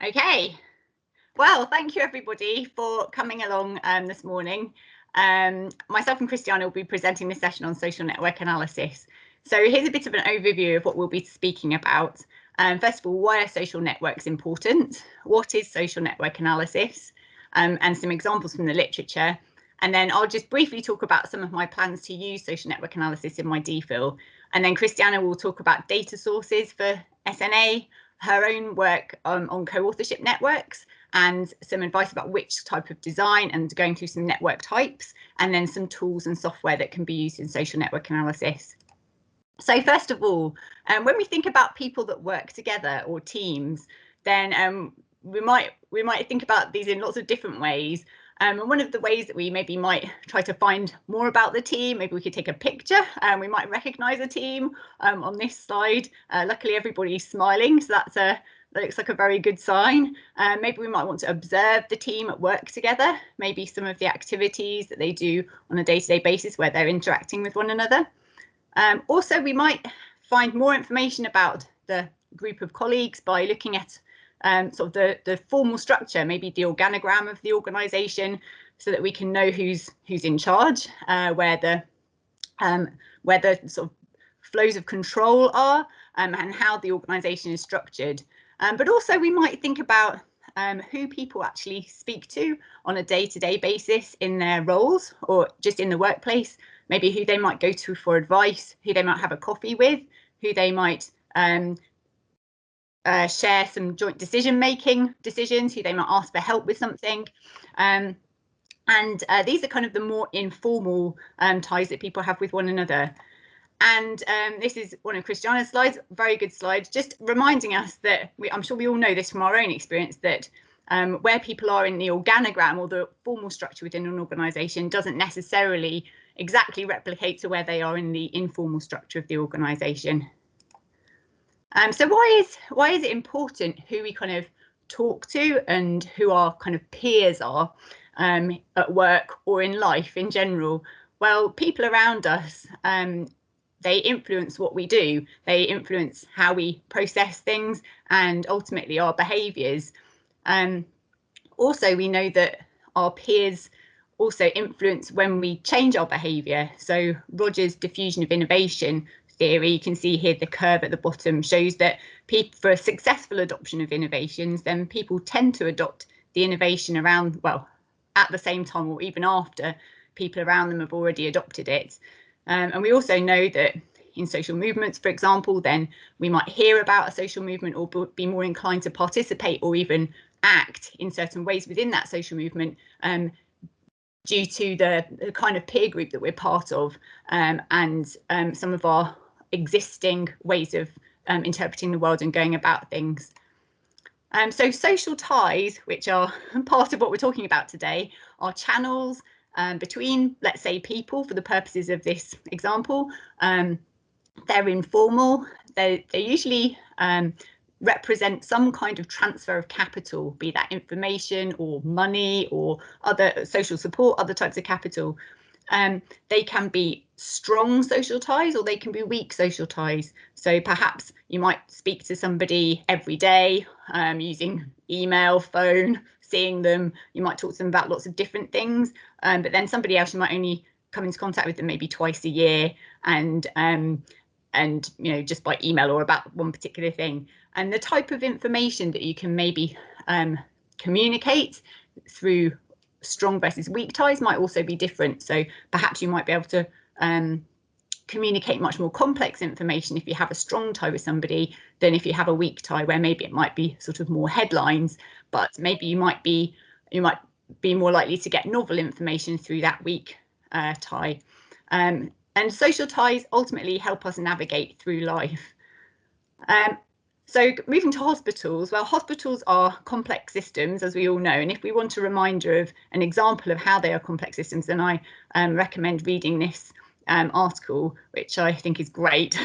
Okay, well, thank you everybody for coming along this morning. Myself and Christiane will be presenting this session on social network analysis. So here's a bit of an overview of what we'll be speaking about. First of all, why are social networks important? What is social network analysis? And some examples from the literature. And then I'll just briefly talk about some of my plans to use social network analysis in my DPhil. And then Christiane will talk about data sources for SNA, her own work on co-authorship networks, and some advice about which type of design, and going through some network types, and then some tools and software that can be used in social network analysis. So first of all, when we think about people that work together or teams, then we might think about these in lots of different ways. And one of the ways that we maybe might try to find more about the team, maybe we could take a picture and we might recognize a team on this slide. Luckily, everybody's smiling, so that looks like a very good sign. Maybe we might want to observe the team at work together, maybe some of the activities that they do on a day-to-day basis where they're interacting with one another. Also, we might find more information about the group of colleagues by looking at sort of the formal structure, maybe the organogram of the organisation, so that we can know who's in charge, where the sort of flows of control are, and how the organisation is structured. But also we might think about who people actually speak to on a day-to-day basis in their roles or just in the workplace, maybe who they might go to for advice, who they might have a coffee with, who they might share some joint decision-making decisions, who they might ask for help with something. And these are kind of the more informal ties that people have with one another. And this is one of Christiane's slides, very good slide, just reminding us that I'm sure we all know this from our own experience, that where people are in the organogram or the formal structure within an organisation doesn't necessarily exactly replicate to where they are in the informal structure of the organisation. So why is it important who we kind of talk to and who our kind of peers are at work or in life in general? Well, people around us, they influence what we do. They influence how we process things and ultimately our behaviours. Also, we know that our peers also influence when we change our behaviour. So Rogers' diffusion of innovation theory, you can see here the curve at the bottom shows that for a successful adoption of innovations, then people tend to adopt the innovation around, well, at the same time or even after people around them have already adopted it. And we also know that in social movements, for example, then we might hear about a social movement or be more inclined to participate or even act in certain ways within that social movement due to the kind of peer group that we're part of, and some of our existing ways of interpreting the world and going about things. So social ties, which are part of what we're talking about today, are channels between, let's say, people for the purposes of this example. They're informal. They usually represent some kind of transfer of capital, be that information or money or other social support, other types of capital. They can be strong social ties or they can be weak social ties. So perhaps you might speak to somebody every day using email, phone, seeing them. You might talk to them about lots of different things, but then somebody else, you might only come into contact with them maybe twice a year, and you know, just by email or about one particular thing. And the type of information that you can maybe communicate through strong versus weak ties might also be different. So perhaps you might be able to communicate much more complex information if you have a strong tie with somebody than if you have a weak tie, where maybe it might be sort of more headlines, but maybe you might be more likely to get novel information through that weak tie. And social ties ultimately help us navigate through life. So moving to hospitals, well, hospitals are complex systems, as we all know, and if we want a reminder of an example of how they are complex systems, then I recommend reading this article, which I think is great.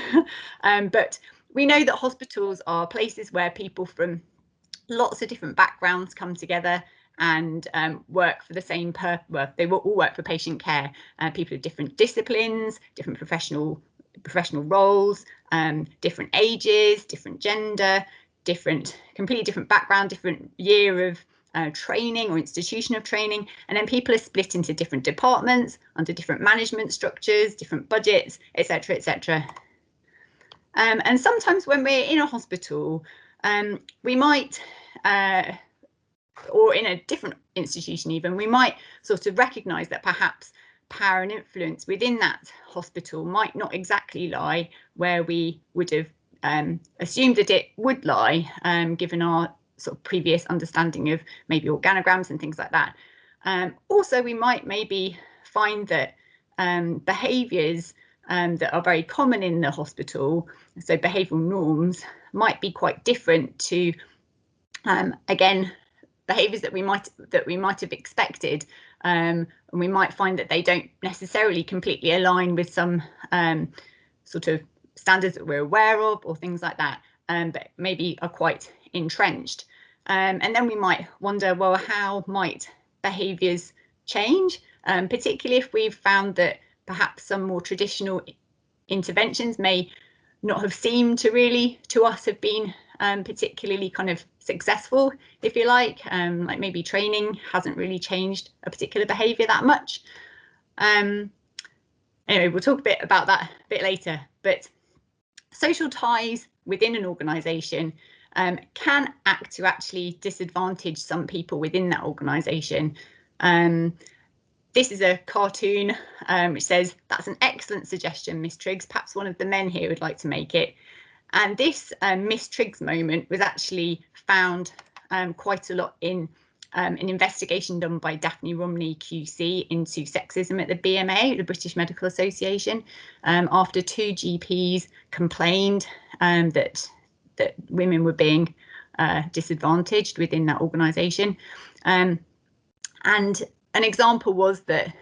But we know that hospitals are places where people from lots of different backgrounds come together and work for the same purpose. Well, they will all work for patient care. People of different disciplines, different professional roles, different ages, different gender, completely different background, different year of training or institution of training, and then people are split into different departments under different management structures, different budgets, etc., etc. And sometimes when we're in a hospital, we might, or in a different institution even, we might sort of recognise that perhaps power and influence within that hospital might not exactly lie where we would have assumed that it would lie, given our sort of previous understanding of maybe organograms and things like that. Also, we might maybe find that behaviours that are very common in the hospital, so behavioural norms, might be quite different to, again, behaviours that we might have expected, and we might find that they don't necessarily completely align with some sort of standards that we're aware of or things like that, but maybe are quite entrenched. And then we might wonder, well, how might behaviours change, particularly if we've found that perhaps some more traditional interventions may not have seemed to really, to us, have been particularly kind of successful, if you like maybe training hasn't really changed a particular behaviour that much. Anyway, we'll talk a bit about that a bit later, but social ties within an organisation can act to actually disadvantage some people within that organisation. This is a cartoon which says, "That's an excellent suggestion, Miss Triggs. Perhaps one of the men here would like to make it." And this Miss Triggs moment was actually found quite a lot in an investigation done by Daphne Romney QC into sexism at the BMA, the British Medical Association, after 2 GPs complained that women were being disadvantaged within that organisation. And an example was that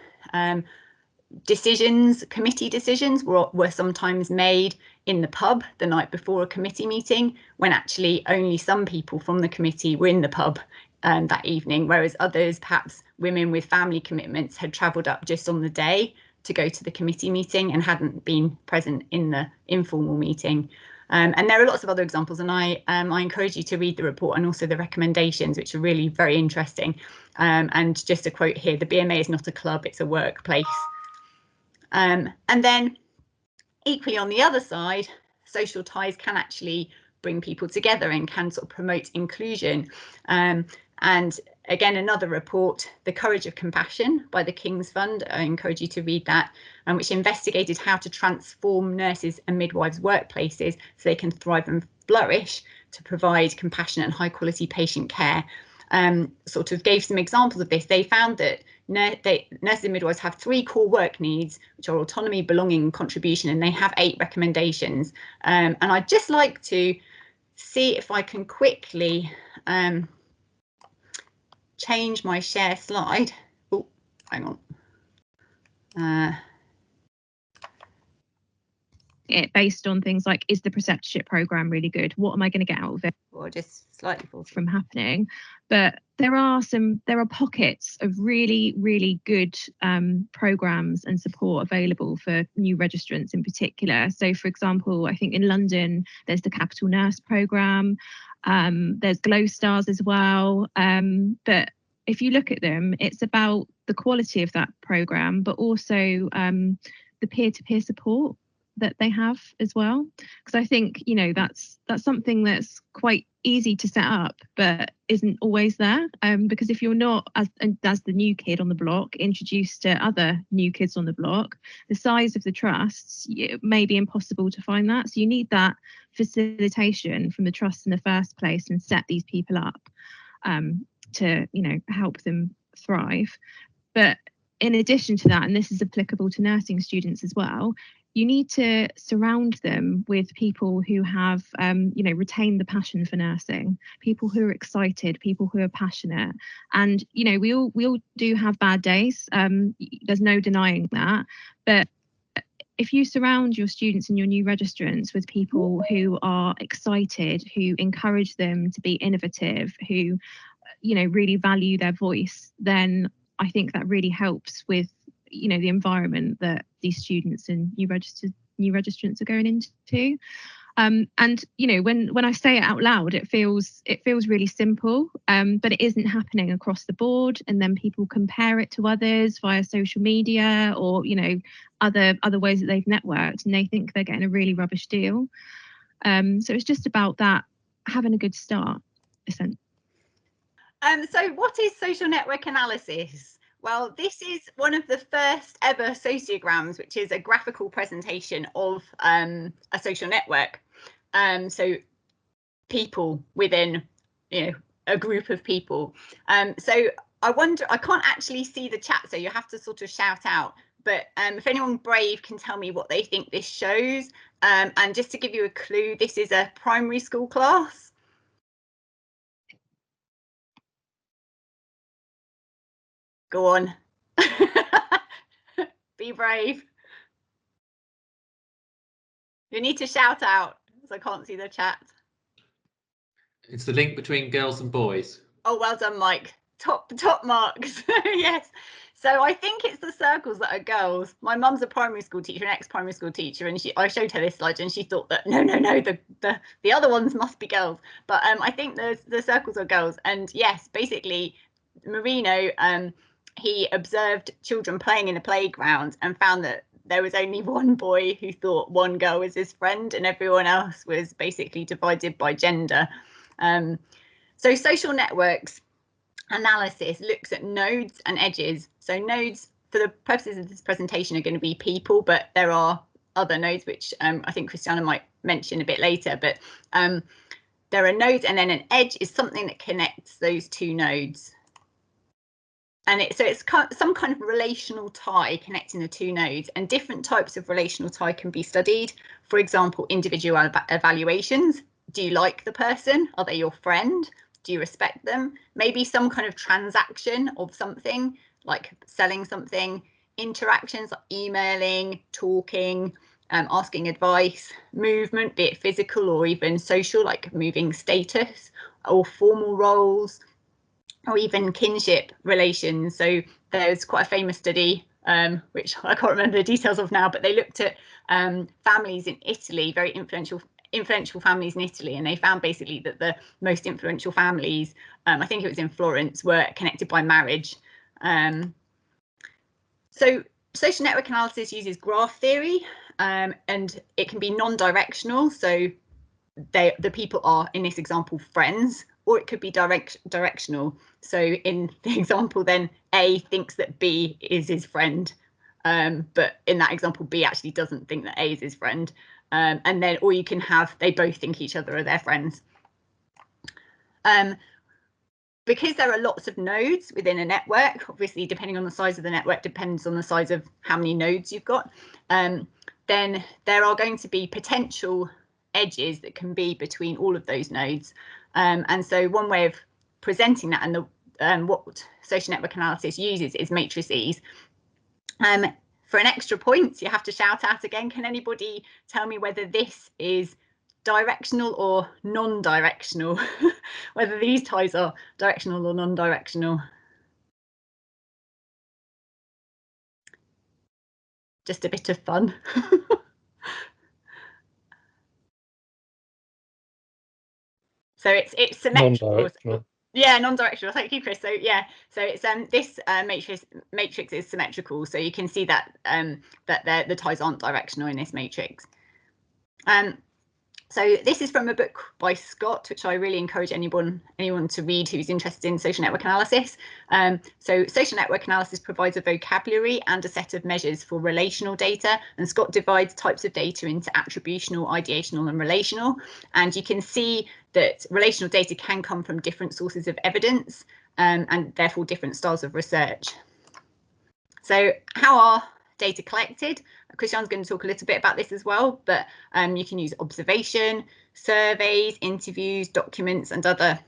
committee decisions were sometimes made in the pub the night before a committee meeting, when actually only some people from the committee were in the pub that evening, whereas others, perhaps women with family commitments, had travelled up just on the day to go to the committee meeting and hadn't been present in the informal meeting. And there are lots of other examples, and I encourage you to read the report and also the recommendations, which are really very interesting. And just a quote here: "The BMA is not a club, it's a workplace." And then equally on the other side, social ties can actually bring people together and can sort of promote inclusion. And again, another report, "The Courage of Compassion" by the King's Fund, I encourage you to read that, which investigated how to transform nurses and midwives' workplaces so they can thrive and flourish to provide compassionate and high quality patient care. Sort of gave some examples of this. They found that nurses and midwives have 3 core work needs, which are autonomy, belonging, contribution, and they have 8 recommendations. And I'd just like to see if I can quickly change my share slide. Oh, hang on. It based on things like, is the preceptorship program really good? What am I going to get out of it? Or just slightly from happening. But there are pockets of really, really good programs and support available for new registrants in particular. So, for example, I think in London there's the Capital Nurse program. There's Glow Stars as well. But if you look at them, it's about the quality of that program, but also the peer-to-peer support that they have as well, because I think, you know, that's something that's quite easy to set up but isn't always there, because if you're not, as the new kid on the block, introduced to other new kids on the block, the size of the trusts, it may be impossible to find that. So you need that facilitation from the trust in the first place and set these people up to, you know, help them thrive. But in addition to that, and this is applicable to nursing students as well, you need to surround them with people who have, you know, retained the passion for nursing, people who are excited, people who are passionate. And, you know, we all do have bad days. There's no denying that. But if you surround your students and your new registrants with people who are excited, who encourage them to be innovative, who, you know, really value their voice, then I think that really helps with, you know, the environment that these students and new registrants are going into. And you know, when I say it out loud, it feels really simple, but it isn't happening across the board. And then people compare it to others via social media, or you know, other ways that they've networked, and they think they're getting a really rubbish deal. So it's just about that, having a good start, essentially. So what is social network analysis? Well, this is one of the first ever sociograms, which is a graphical presentation of a social network. So people within, you know, a group of people. So I wonder, I can't actually see the chat, so you have to sort of shout out. But if anyone brave can tell me what they think this shows. And just to give you a clue, this is a primary school class. Go on. Be brave. You need to shout out, because I can't see the chat. It's the link between girls and boys. Oh, well done, Mike. Top marks. Yes. So I think it's the circles that are girls. My mum's a primary school teacher, an ex-primary school teacher, and I showed her this slide, and she thought that no, the other ones must be girls. But I think the circles are girls. And yes, basically, Marino, he observed children playing in a playground and found that there was only one boy who thought one girl was his friend, and everyone else was basically divided by gender. So social networks analysis looks at nodes and edges. So nodes, for the purposes of this presentation, are going to be people, but there are other nodes, which I think Christiane might mention a bit later. But there are nodes, and then an edge is something that connects those two nodes. And it's some kind of relational tie connecting the two nodes, and different types of relational tie can be studied. For example, individual evaluations. Do you like the person? Are they your friend? Do you respect them? Maybe some kind of transaction of something, like selling something. Interactions like emailing, talking, asking advice. Movement, be it physical or even social, like moving status, or formal roles, or even kinship relations. So there's quite a famous study, which I can't remember the details of now, but they looked at families in Italy, very influential families in Italy, and they found basically that the most influential families, I think it was in Florence, were connected by marriage. So social network analysis uses graph theory, and it can be non-directional. So the people are, in this example, friends, or it could be directional. So in the example, then A thinks that B is his friend, but in that example, B actually doesn't think that A is his friend. And then, or you can have, they both think each other are their friends. Because there are lots of nodes within a network, obviously, depending on the size of the network, depends on the size of how many nodes you've got, then there are going to be potential edges that can be between all of those nodes. And so one way of presenting that, and what social network analysis uses, is matrices. For an extra point, you have to shout out again. Can anybody tell me whether this is directional or non-directional? Whether these ties are directional or non-directional? Just a bit of fun. So it's symmetrical. Non-directional. Yeah, non-directional. Thank you, Chris. So yeah, so it's this matrix is symmetrical. So you can see that that the ties aren't directional in this matrix. So this is from a book by Scott, which I really encourage anyone to read who's interested in social network analysis. So social network analysis provides a vocabulary and a set of measures for relational data, and Scott divides types of data into attributional, ideational, and relational. And you can see that relational data can come from different sources of evidence, and therefore different styles of research. So how are data collected? Christiane's going to talk a little bit about this as well, but you can use observation, surveys, interviews, documents, and other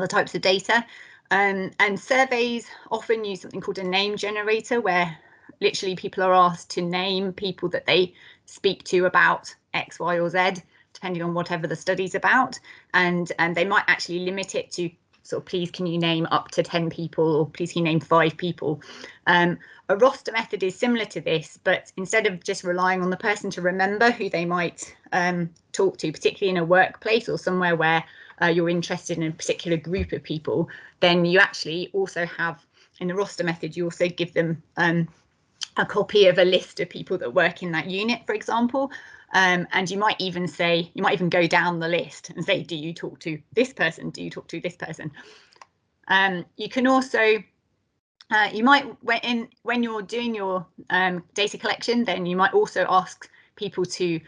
types of data. And surveys often use something called a name generator, where literally people are asked to name people that they speak to about X, Y, or Z, depending on whatever the study's about. And they might actually limit it to sort of please can you name up to 10 people, or please can you name 5 people. A roster method is similar to this, but instead of just relying on the person to remember who they might talk to, particularly in a workplace or somewhere where you're interested in a particular group of people, then you actually also have, in the roster method, you also give them a copy of a list of people that work in that unit, for example. And you might even go down the list and say, do you talk to this person? Do you talk to this person? You can also, you might, when you're doing your data collection, then you might also ask people to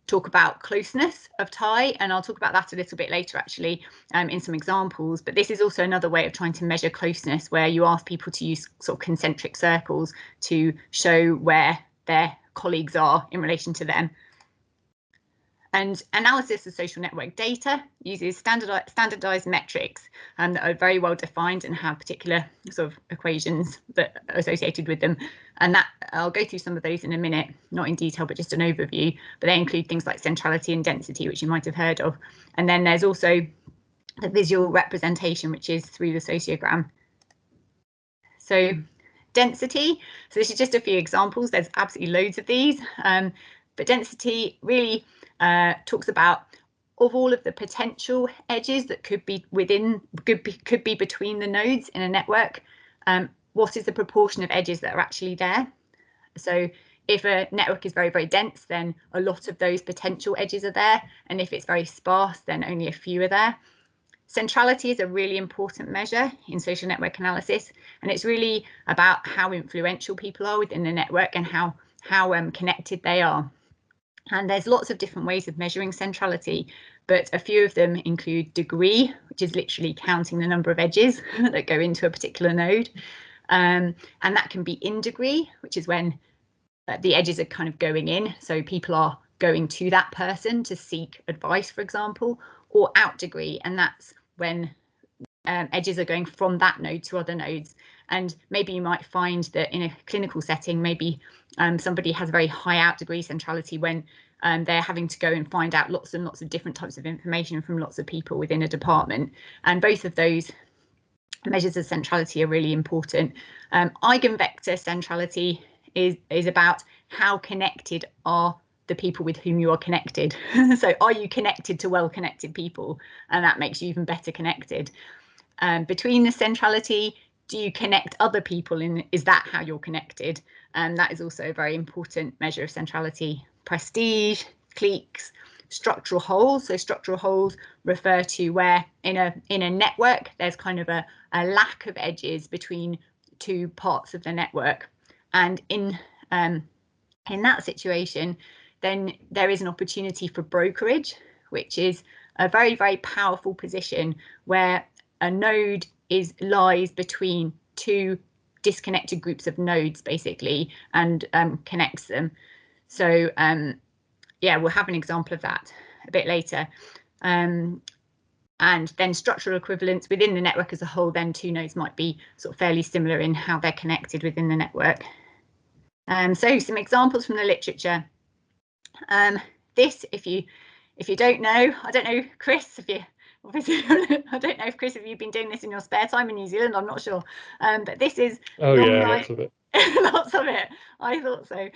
talk about closeness of tie, and I'll talk about that a little bit later actually in some examples. But this is also another way of trying to measure closeness, where you ask people to use sort of concentric circles to show where their colleagues are in relation to them. And analysis of social network data uses standardized metrics that are very well defined and have particular sort of equations that are associated with them. And that I'll go through some of those in a minute, not in detail, but just an overview. But they include things like centrality and density, which you might have heard of. And then there's also the visual representation, which is through the sociogram. So density. So this is just a few examples. There's absolutely loads of these. But density really talks about, of all of the potential edges that could be between the nodes in a network, what is the proportion of edges that are actually there? So if a network is very, very dense, then a lot of those potential edges are there. And if it's very sparse, then only a few are there. Centrality is a really important measure in social network analysis, and it's really about how influential people are within the network and how connected they are. And there's lots of different ways of measuring centrality, but a few of them include degree, which is literally counting the number of edges that go into a particular node. And that can be in degree, which is when the edges are kind of going in. So people are going to that person to seek advice, for example, or out degree. And that's when edges are going from that node to other nodes. And maybe you might find that in a clinical setting, maybe somebody has a very high out degree centrality when they're having to go and find out lots and lots of different types of information from lots of people within a department. And both of those measures of centrality are really important. Eigenvector centrality is about how connected are the people with whom you are connected. So are you connected to well-connected people? And that makes you even better connected. Between the centrality, do you connect other people in? Is that how you're connected? And that is also a very important measure of centrality. Prestige, cliques, structural holes. So structural holes refer to where in a network there's kind of a lack of edges between two parts of the network, and in that situation, then there is an opportunity for brokerage, which is a very, very powerful position where a node lies between two disconnected groups of nodes, basically, and connects them. So yeah, we'll have an example of that a bit later. And then structural equivalence within the network as a whole, then two nodes might be sort of fairly similar in how they're connected within the network. So some examples from the literature. This, if you don't know, I don't know, Chris, if you obviously, I don't know if Chris, have you been doing this in your spare time in New Zealand? I'm not sure. But this is lots of it. Lots of it. I thought so.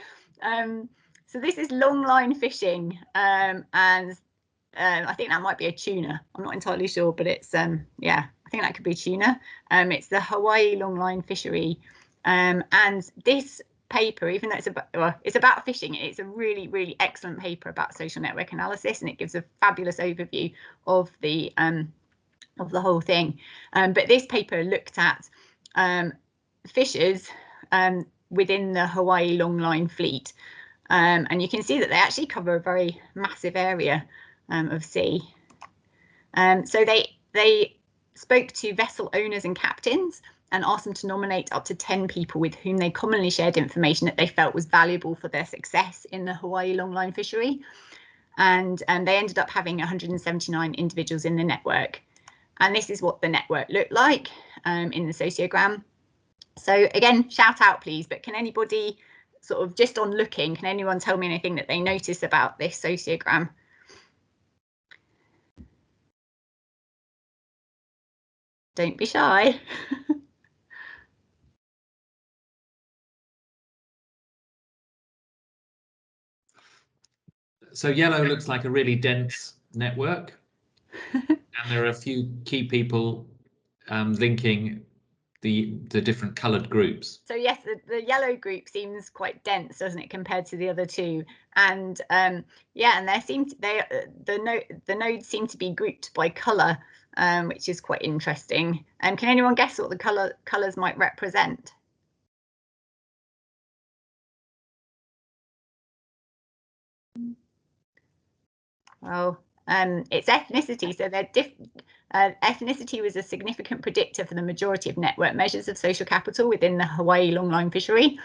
So this is long line fishing, and I think that might be a tuna. I'm not entirely sure, but it's yeah, I think that could be tuna. It's the Hawaii longline fishery, and this paper, even though it's about fishing, it's a really, really excellent paper about social network analysis, and it gives a fabulous overview of the whole thing. But this paper looked at fishers within the Hawaii longline fleet, and you can see that they actually cover a very massive area of sea. So they spoke to vessel owners and captains and asked them to nominate up to 10 people with whom they commonly shared information that they felt was valuable for their success in the Hawaii longline fishery. And they ended up having 179 individuals in the network. And this is what the network looked like in the sociogram. So again, shout out please, but can anybody sort of just on looking, can anyone tell me anything that they notice about this sociogram? Don't be shy. So yellow looks like a really dense network, and there are a few key people linking the different coloured groups. So yes, the yellow group seems quite dense, doesn't it, compared to the other two? And yeah, and the nodes seem to be grouped by colour, which is quite interesting. Can anyone guess what the colours might represent? Well, it's ethnicity. So they're ethnicity was a significant predictor for the majority of network measures of social capital within the Hawaii longline fishery.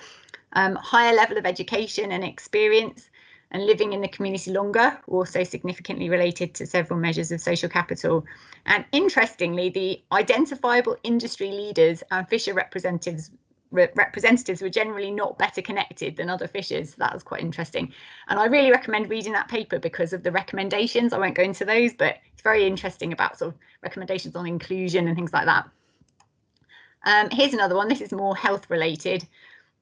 Higher level of education and experience and living in the community longer were also significantly related to several measures of social capital. And interestingly, the identifiable industry leaders and fisher representatives were generally not better connected than other fishers. So that was quite interesting. And I really recommend reading that paper because of the recommendations. I won't go into those, but it's very interesting about sort of recommendations on inclusion and things like that. Here's another one. This is more health related.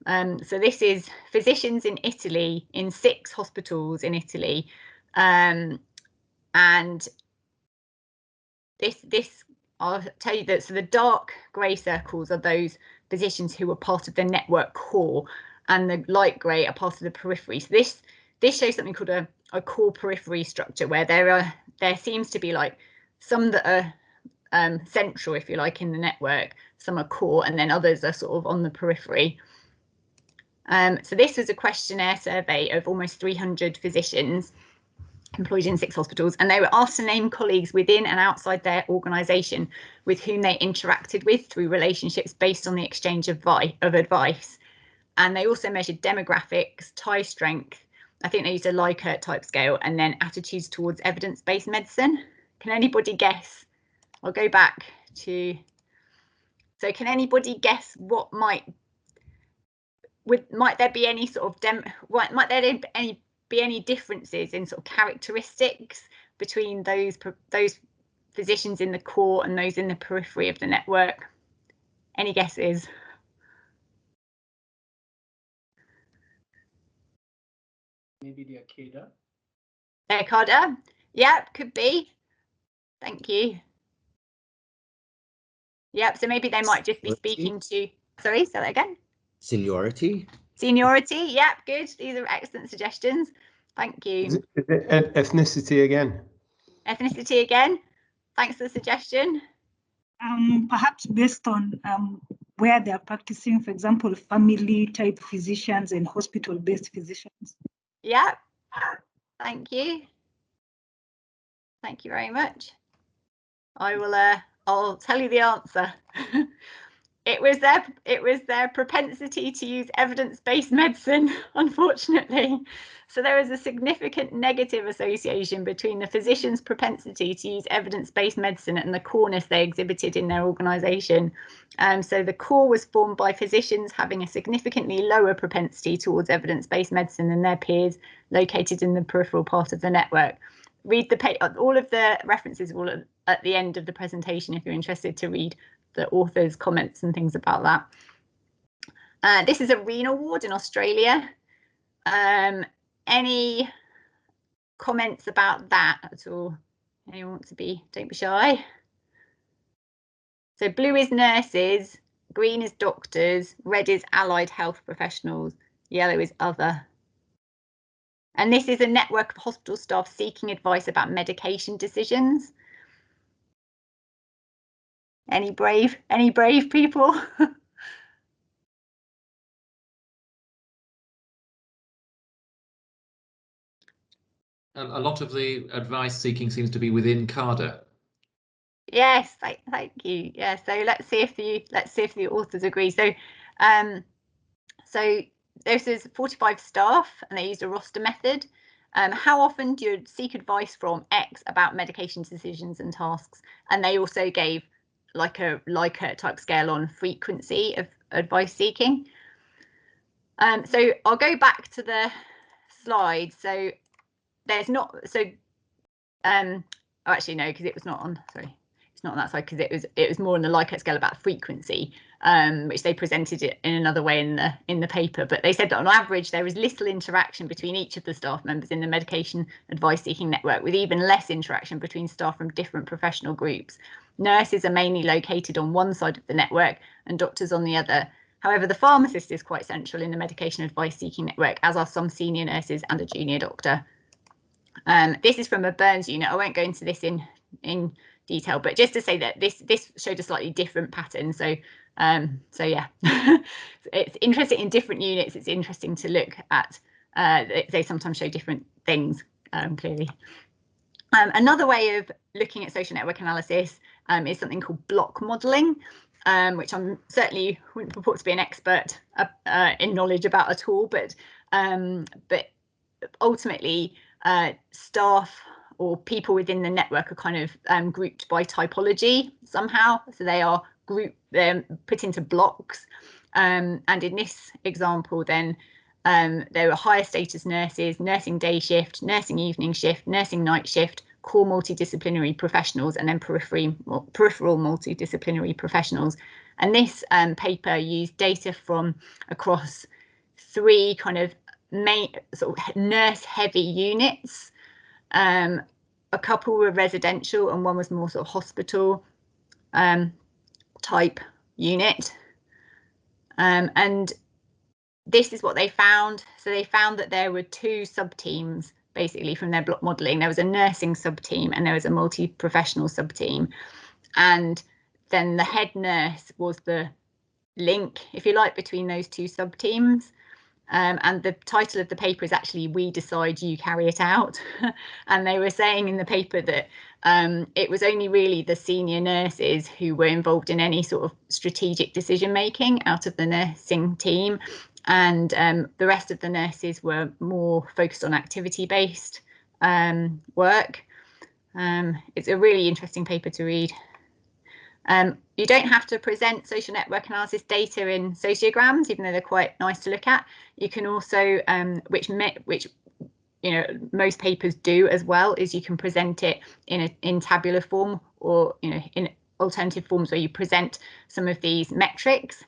So this is physicians in Italy, in 6 hospitals in Italy. And this I'll tell you that, so the dark grey circles are those physicians who are part of the network core, and the light grey are part of the periphery. So this shows something called a core periphery structure, where there seems to be like some that are central, if you like, in the network, some are core, and then others are sort of on the periphery. So this was a questionnaire survey of almost 300 physicians employed in 6 hospitals, and they were asked to name colleagues within and outside their organisation with whom they interacted with through relationships based on the exchange of advice. And they also measured demographics, tie strength. I think they used a Likert type scale, and then attitudes towards evidence-based medicine. Can anybody guess? I'll go back to. So can anybody guess what might there be any sort of might there be any differences in sort of characteristics between those physicians in the core and those in the periphery of the network? Any guesses? Maybe they're CADA. They're CADA? Yeah, could be. Thank you. Yep, so maybe they might just be speaking to, sorry, say that again. Seniority. Seniority, yep, good. These are excellent suggestions. Thank you. Is it ethnicity again? Ethnicity again. Thanks for the suggestion. Perhaps based on where they're practicing, for example, family type physicians and hospital-based physicians. Yeah, thank you. Thank you very much. I'll tell you the answer. It was their propensity to use evidence-based medicine, unfortunately. So there is a significant negative association between the physician's propensity to use evidence-based medicine and the coreness they exhibited in their organisation. So the core was formed by physicians having a significantly lower propensity towards evidence-based medicine than their peers located in the peripheral part of the network. Read all of the references will at the end of the presentation if you're interested to read the author's comments and things about that. This is a renal ward in Australia. Any comments about that at all? Anyone want to be? Don't be shy. So blue is nurses, green is doctors, red is allied health professionals, yellow is other. And this is a network of hospital staff seeking advice about medication decisions. Any brave people? A lot of the advice seeking seems to be within CADA. Yes, thank you. Yeah, so let's see if the authors agree. So so this is 45 staff and they used a roster method. How often do you seek advice from X about medication decisions and tasks? And they also gave like a Likert type scale on frequency of advice seeking. So I'll go back to the slide. So there's not, so oh, actually no, because it was not on, sorry. it's not on that side because it was more on the Likert scale about frequency, which they presented it in another way in the paper. But they said that on average there is little interaction between each of the staff members in the medication advice seeking network, with even less interaction between staff from different professional groups. Nurses are mainly located on one side of the network and doctors on the other. However, the pharmacist is quite central in the medication advice seeking network, as are some senior nurses and a junior doctor. This is from a Burns unit. I won't go into this in detail, but just to say that this showed a slightly different pattern. So yeah, it's interesting in different units. It's interesting to look at. They sometimes show different things clearly. Another way of looking at social network analysis is something called block modelling, which I'm certainly wouldn't purport to be an expert in knowledge about at all, but ultimately staff or people within the network are kind of grouped by typology somehow. So they're put into blocks. And in this example, then there are higher status nurses, nursing day shift, nursing evening shift, nursing night shift, core multidisciplinary professionals, and then peripheral multidisciplinary professionals. And this paper used data from across 3 kind of main sort of nurse heavy units. A couple were residential and one was more sort of hospital type unit. And this is what they found. So they found that there were 2 sub-teams basically from their block modelling. There was a nursing sub-team and there was a multi-professional sub-team. And then the head nurse was the link, if you like, between those 2 sub-teams. And the title of the paper is actually "We Decide, You Carry It Out." And they were saying in the paper that it was only really the senior nurses who were involved in any sort of strategic decision making out of the nursing team. And the rest of the nurses were more focused on activity-based work. It's a really interesting paper to read. You don't have to present social network analysis data in sociograms, even though they're quite nice to look at. You can also, which you know most papers do as well, is you can present it in tabular form, or in alternative forms where you present some of these metrics.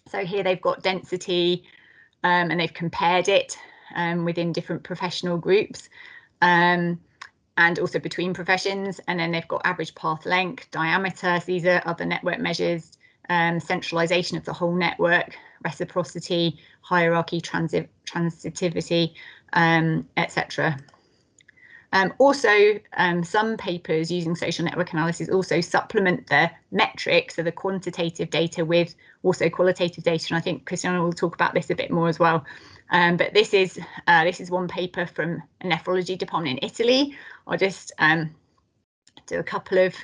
So here they've got density, and they've compared it within different professional groups. And also between professions, and then they've got average path length, diameter. So these are other network measures, centralization of the whole network, reciprocity, hierarchy, transitivity, etc. Also, some papers using social network analysis also supplement the metrics, so the quantitative data, with also qualitative data. And I think Christiane will talk about this a bit more as well. But this is one paper from a nephrology department in Italy. I'll just do a couple of,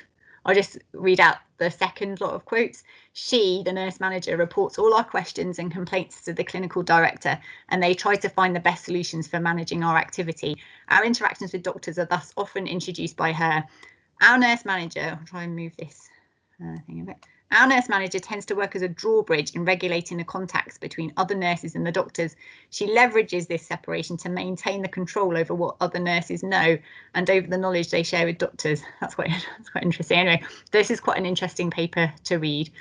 I'll just read out the second lot of quotes. She, the nurse manager, reports all our questions and complaints to the clinical director, and they try to find the best solutions for managing our activity. Our interactions with doctors are thus often introduced by her. Our nurse manager, I'll try and move this thing a bit. Our nurse manager tends to work as a drawbridge in regulating the contacts between other nurses and the doctors. She leverages this separation to maintain the control over what other nurses know and over the knowledge they share with doctors. That's quite interesting. Anyway, this is quite an interesting paper to read.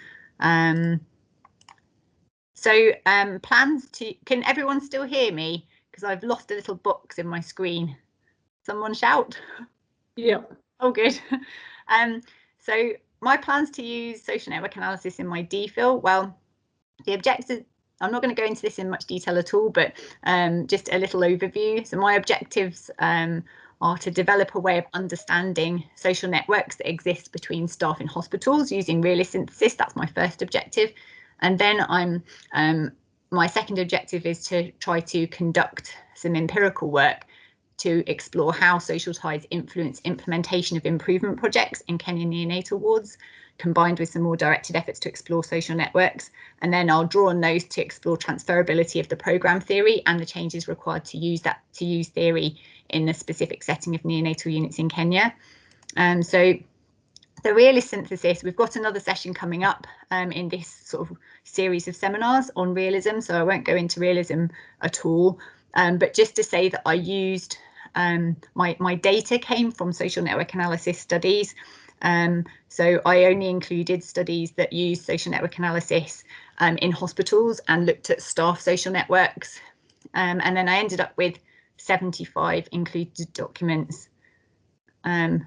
Plans to, can everyone still hear me? Because I've lost a little box in my screen. Someone shout. Yeah. Oh, good. So my plans to use social network analysis in my DPhil. Well, the objectives, I'm not going to go into this in much detail at all, but just a little overview. So my objectives are to develop a way of understanding social networks that exist between staff in hospitals using realist synthesis. That's my first objective. And then my second objective is to try to conduct some empirical work to explore how social ties influence implementation of improvement projects in Kenyan neonatal wards, combined with some more directed efforts to explore social networks. And then I'll draw on those to explore transferability of the programme theory and the changes required to use theory in the specific setting of neonatal units in Kenya. So the realist synthesis, we've got another session coming up in this sort of series of seminars on realism, so I won't go into realism at all. But just to say that I used my data came from social network analysis studies, So I only included studies that use social network analysis in hospitals and looked at staff social networks. And then I ended up with 75 included documents. Most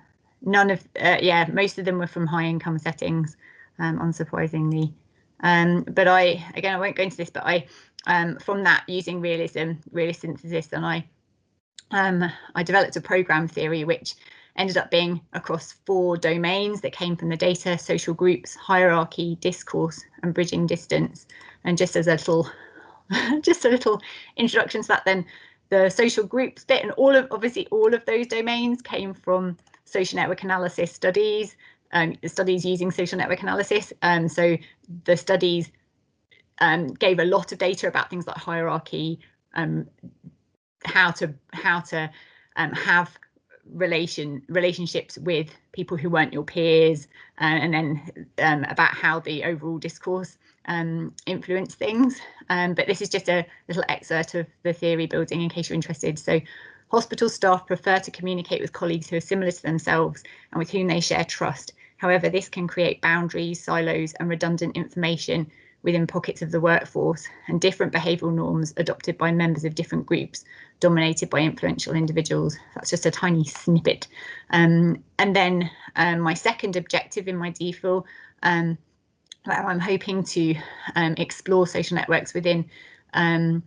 of them were from high income settings, unsurprisingly. But I won't go into this, but I, from that, using realist synthesis, and I developed a program theory which ended up being across 4 domains that came from the data: social groups, hierarchy, discourse, and bridging distance. And just as a little, just a little introduction to that, then the social groups bit, and obviously all of those domains came from social network analysis studies, studies using social network analysis. So the studies gave a lot of data about things like hierarchy, how to have relationships with people who weren't your peers, and then about how the overall discourse influenced things. But this is just a little excerpt of the theory building in case you're interested. So hospital staff prefer to communicate with colleagues who are similar to themselves and with whom they share trust. However, this can create boundaries, silos, and redundant information within pockets of the workforce, and different behavioural norms adopted by members of different groups dominated by influential individuals. That's just a tiny snippet. And then my second objective in my DPhil, where I'm hoping to explore social networks within the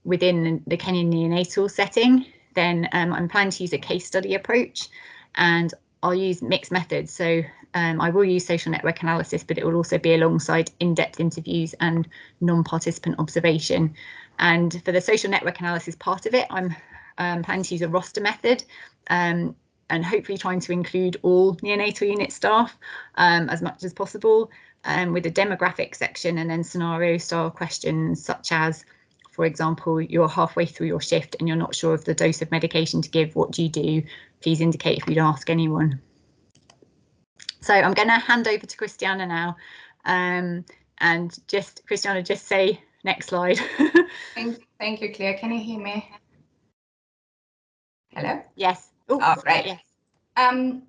Kenyan neonatal setting, then I'm planning to use a case study approach, and I'll use mixed methods. So I will use social network analysis, but it will also be alongside in-depth interviews and non-participant observation. And for the social network analysis part of it, I'm planning to use a roster method, and hopefully trying to include all neonatal unit staff as much as possible, with a demographic section, and then scenario style questions such as, for example, you're halfway through your shift and you're not sure of the dose of medication to give. What do you do? Please indicate if you'd ask anyone. So I'm going to hand over to Christiane now, and just Christiane, just say next slide. Thank you, Claire. Can you hear me? Hello? Yes. Oh, great. Yes.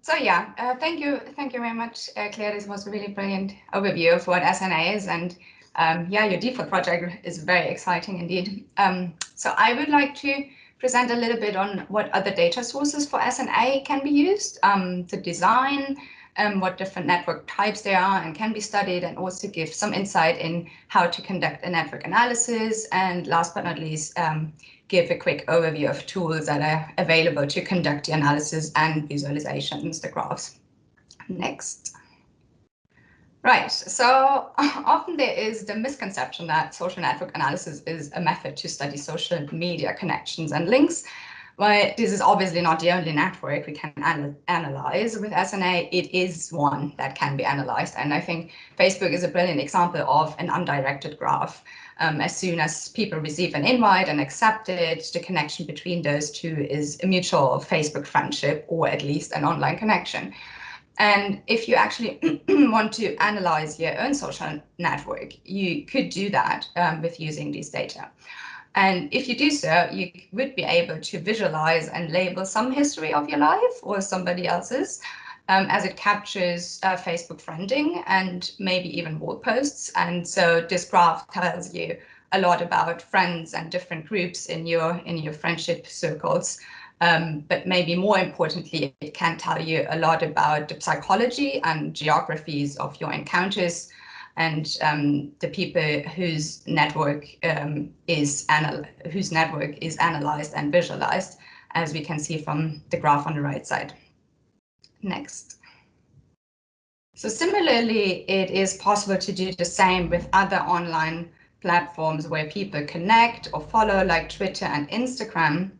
So yeah, thank you very much, Claire. This was a really brilliant overview of what SNA is, and yeah, your DPhil project is very exciting indeed. So I would like to present a little bit on what other data sources for SNA can be used to design, what different network types there are and can be studied, and also give some insight in how to conduct a network analysis, and last but not least, give a quick overview of tools that are available to conduct the analysis and visualizations, the graphs. Next. Right, so often there is the misconception that social network analysis is a method to study social media connections and links. Well, this is obviously not the only network we can analyze with SNA. It is one that can be analyzed, and I think Facebook is a brilliant example of an undirected graph. As soon as people receive an invite and accept it, the connection between those two is a mutual Facebook friendship, or at least an online connection. And if you actually want to analyze your own social network, you could do that with using these data. And if you do so, you would be able to visualize and label some history of your life or somebody else's, as it captures Facebook friending and maybe even wall posts. And so this graph tells you a lot about friends and different groups in your friendship circles. But maybe more importantly, it can tell you a lot about the psychology and geographies of your encounters, and the people whose network is analyzed and visualized, as we can see from the graph on the right side. Next. So similarly, it is possible to do the same with other online platforms where people connect or follow, like Twitter and Instagram,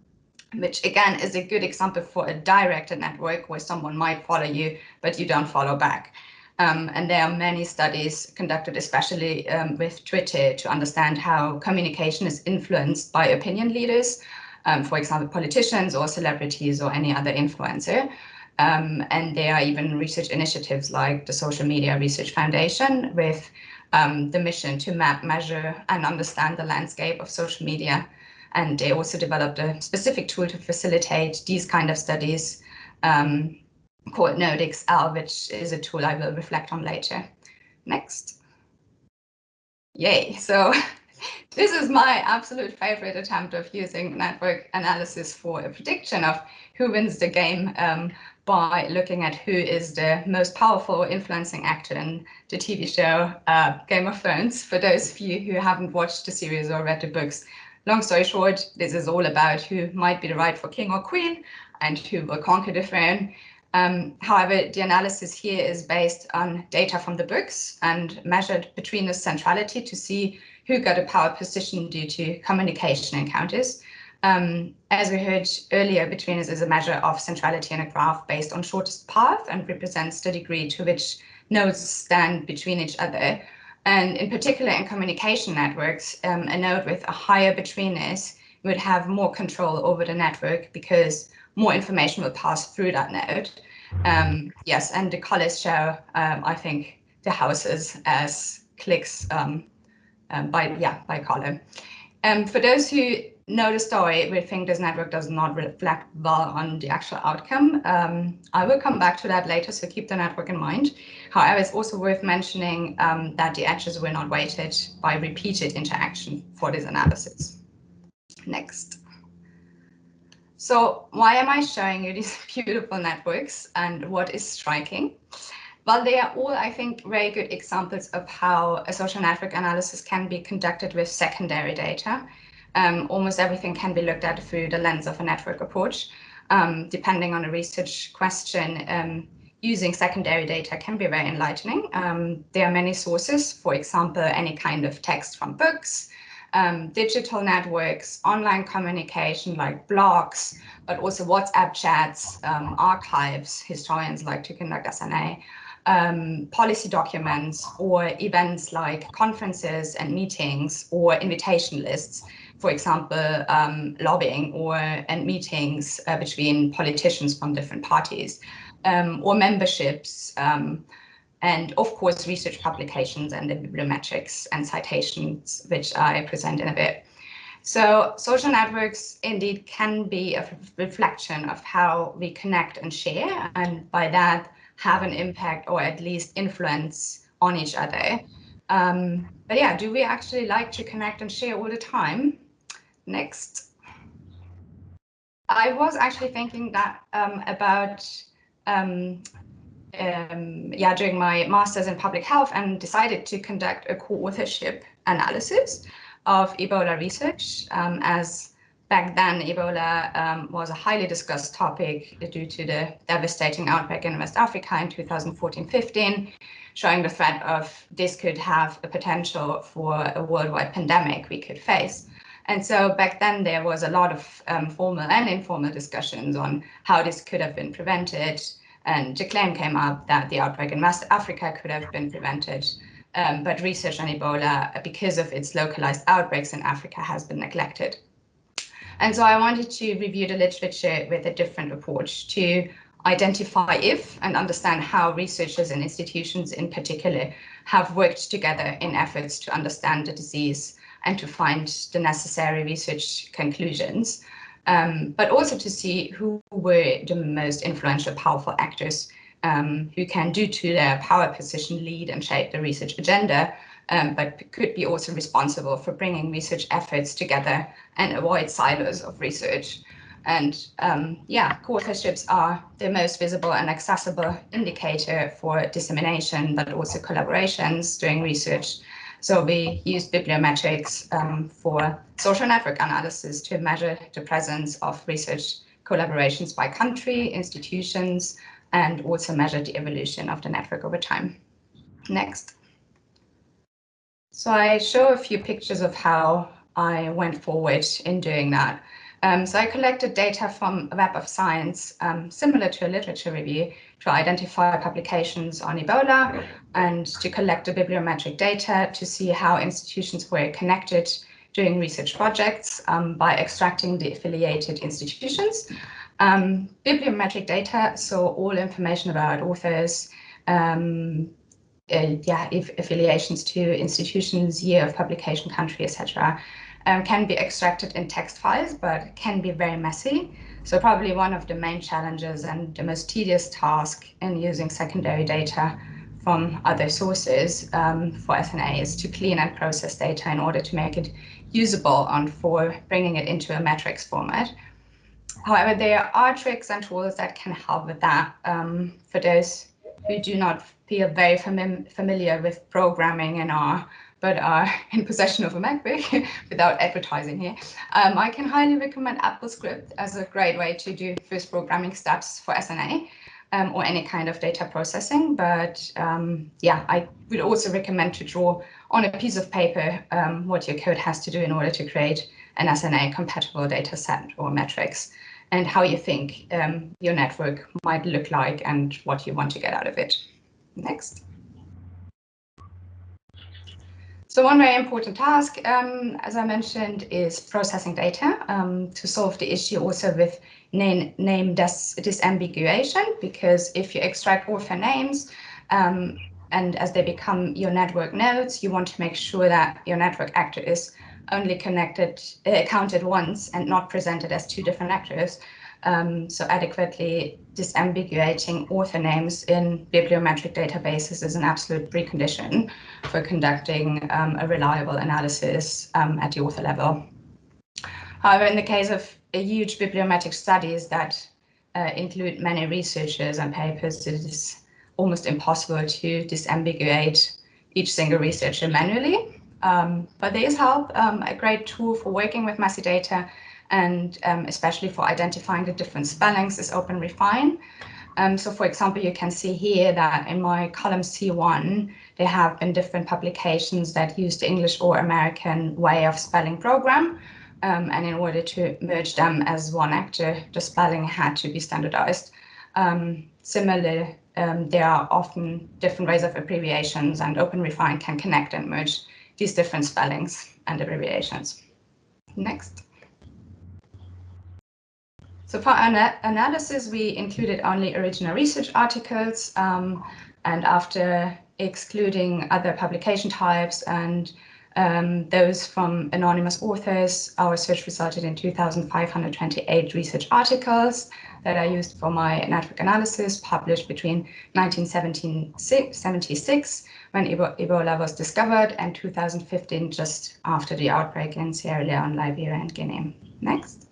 which again is a good example for a directed network where someone might follow you, but you don't follow back. And there are many studies conducted, especially with Twitter, to understand how communication is influenced by opinion leaders, for example, politicians or celebrities or any other influencer. And there are even research initiatives like the Social Media Research Foundation with the mission to map, measure, and understand the landscape of social media. And they also developed a specific tool to facilitate these kind of studies. called NodeXL, which is a tool I will reflect on later. Next. Yay. So this is my absolute favorite attempt of using network analysis for a prediction of who wins the game by looking at who is the most powerful influencing actor in the TV show Game of Thrones. For those of you who haven't watched the series or read the books, long story short, this is all about who might be the rightful king or queen and who will conquer the throne. However, the analysis here is based on data from the books and measured betweenness centrality to see who got a power position due to communication encounters. As we heard earlier, betweenness is a measure of centrality in a graph based on shortest path and represents the degree to which nodes stand between each other. And in particular, in communication networks, a node with a higher betweenness would have more control over the network because more information will pass through that node. Yes, and the colors show, I think, the houses as clicks by color. For those who know the story, we think this network does not reflect well on the actual outcome. I will come back to that later, so keep the network in mind. However, it's also worth mentioning that the edges were not weighted by repeated interaction for this analysis. Next. So why am I showing you these beautiful networks and what is striking? Well, they are all, I think, very good examples of how a social network analysis can be conducted with secondary data. Almost everything can be looked at through the lens of a network approach. Depending on the research question, using secondary data can be very enlightening. There are many sources, for example, any kind of text from books, digital networks, online communication like blogs, but also WhatsApp chats, archives, historians like to conduct SNA, policy documents, or events like conferences and meetings or invitation lists, for example, lobbying and meetings between politicians from different parties, or memberships, and of course, research publications and the bibliometrics and citations, which I present in a bit. So social networks indeed can be a reflection of how we connect and share, and by that have an impact or at least influence on each other. But yeah, do we actually like to connect and share all the time? Next. I was actually thinking that about during my master's in public health and decided to conduct a co-authorship analysis of Ebola research, as back then Ebola was a highly discussed topic due to the devastating outbreak in West Africa in 2014-15, showing the threat of this could have a potential for a worldwide pandemic we could face. And so back then there was a lot of formal and informal discussions on how this could have been prevented. And the claim came up that the outbreak in West Africa could have been prevented, but research on Ebola, because of its localized outbreaks in Africa, has been neglected. And so I wanted to review the literature with a different approach to identify if and understand how researchers and institutions in particular have worked together in efforts to understand the disease and to find the necessary research conclusions. But also to see who were the most influential, powerful actors who can, due to their power position, lead and shape the research agenda, but could be also responsible for bringing research efforts together and avoid silos of research. And co-authorships are the most visible and accessible indicator for dissemination, but also collaborations during research. So we use bibliometrics for social network analysis to measure the presence of research collaborations by country, institutions, and also measure the evolution of the network over time. Next. So I show a few pictures of how I went forward in doing that. So I collected data from Web of Science, similar to a literature review, to identify publications on Ebola and to collect the bibliometric data to see how institutions were connected during research projects by extracting the affiliated institutions. Bibliometric data, so all information about authors, if affiliations to institutions, year of publication, country, etc., can be extracted in text files, but can be very messy. So probably one of the main challenges and the most tedious task in using secondary data from other sources for SNA is to clean and process data in order to make it usable and for bringing it into a metrics format. However, there are tricks and tools that can help with that for those who do not feel very familiar with programming in R, but are in possession of a MacBook without advertising here. I can highly recommend AppleScript as a great way to do first programming steps for SNA or any kind of data processing. But yeah, I would also recommend to draw on a piece of paper what your code has to do in order to create an SNA compatible data set or metrics, and how you think your network might look like and what you want to get out of it. Next. So one very important task, as I mentioned, is processing data to solve the issue also with name disambiguation, because if you extract author names and as they become your network nodes, you want to make sure that your network actor is only counted once and not presented as two different actors. So adequately disambiguating author names in bibliometric databases is an absolute precondition for conducting a reliable analysis at the author level. However, in the case of huge bibliometric studies that include many researchers and papers, it is almost impossible to disambiguate each single researcher manually. But there is help, a great tool for working with messy data, and especially for identifying the different spellings is OpenRefine. So for example, you can see here that in my column C1, there have been different publications that use the English or American way of spelling program. And in order to merge them as one actor, the spelling had to be standardized. Similarly, there are often different ways of abbreviations, and OpenRefine can connect and merge these different spellings and abbreviations. Next. So for our analysis, we included only original research articles, and after excluding other publication types and those from anonymous authors, our search resulted in 2,528 research articles that I used for my network analysis, published between 1976, when Ebola was discovered, and 2015, just after the outbreak in Sierra Leone, Liberia, and Guinea. Next.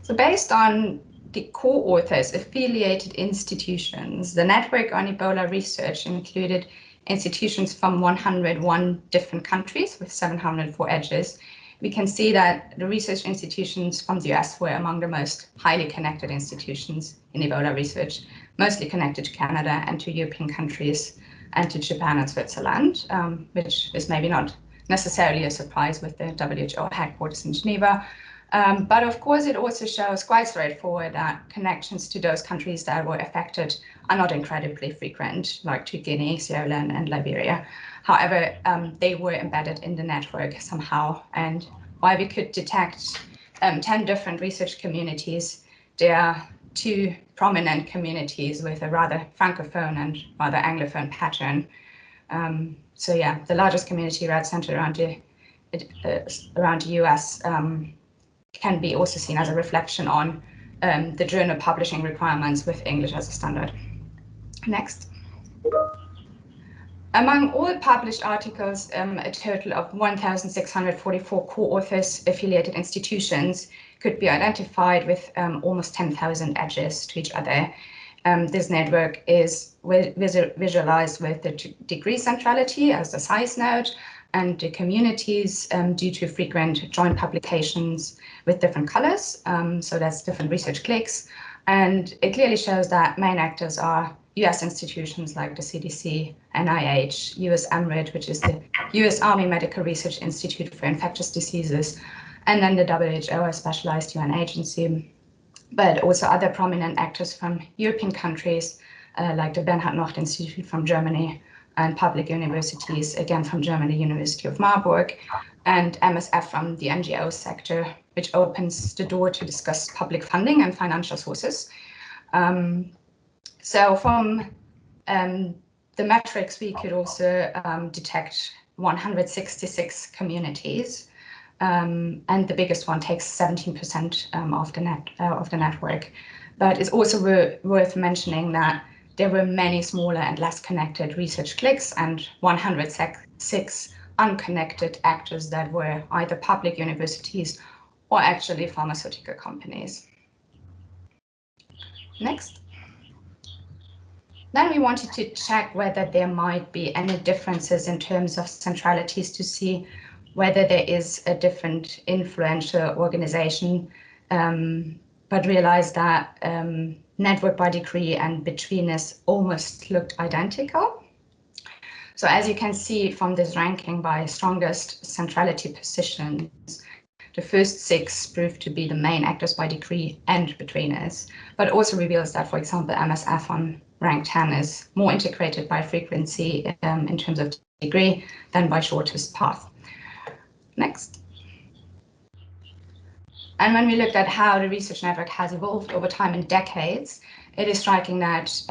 So based on the co-authors affiliated institutions, the network on Ebola research included institutions from 101 different countries with 704 edges. We can see that the research institutions from the US were among the most highly connected institutions in Ebola research, mostly connected to Canada and to European countries and to Japan and Switzerland, which is maybe not necessarily a surprise with the WHO headquarters in Geneva. But of course, it also shows quite straightforward that connections to those countries that were affected are not incredibly frequent, like to Guinea, Sierra Leone, and Liberia. However, they were embedded in the network somehow. And while we could detect 10 different research communities, there are 2 prominent communities with a rather francophone and rather anglophone pattern. So yeah, the largest community right centered around the US can be also seen as a reflection on the journal publishing requirements with English as a standard. Next. Among all published articles, a total of 1,644 co-authors affiliated institutions could be identified with almost 10,000 edges to each other. This network is visualized with the degree centrality as the size node, and the communities due to frequent joint publications with different colors. So that's different research clicks. And it clearly shows that main actors are US institutions like the CDC, NIH, US AMRID, which is the US Army Medical Research Institute for Infectious Diseases, and then the WHO, a specialized UN agency, but also other prominent actors from European countries, like the Bernhard Nocht Institute from Germany, and public universities, again from Germany, University of Marburg, and MSF from the NGO sector, which opens the door to discuss public funding and financial sources. So from the metrics, we could also detect 166 communities. and the biggest one takes 17% of the network. But it's also worth mentioning that there were many smaller and less connected research cliques and 106 unconnected actors that were either public universities or actually pharmaceutical companies. Next. Then we wanted to check whether there might be any differences in terms of centralities to see whether there is a different influential organization, but realized that network by degree and betweenness almost looked identical. So as you can see from this ranking by strongest centrality positions, the first 6 proved to be the main actors by degree and betweenness, but also reveals that, for example, MSF on rank 10 is more integrated by frequency in terms of degree than by shortest path. Next. And when we looked at how the research network has evolved over time in decades, it is striking that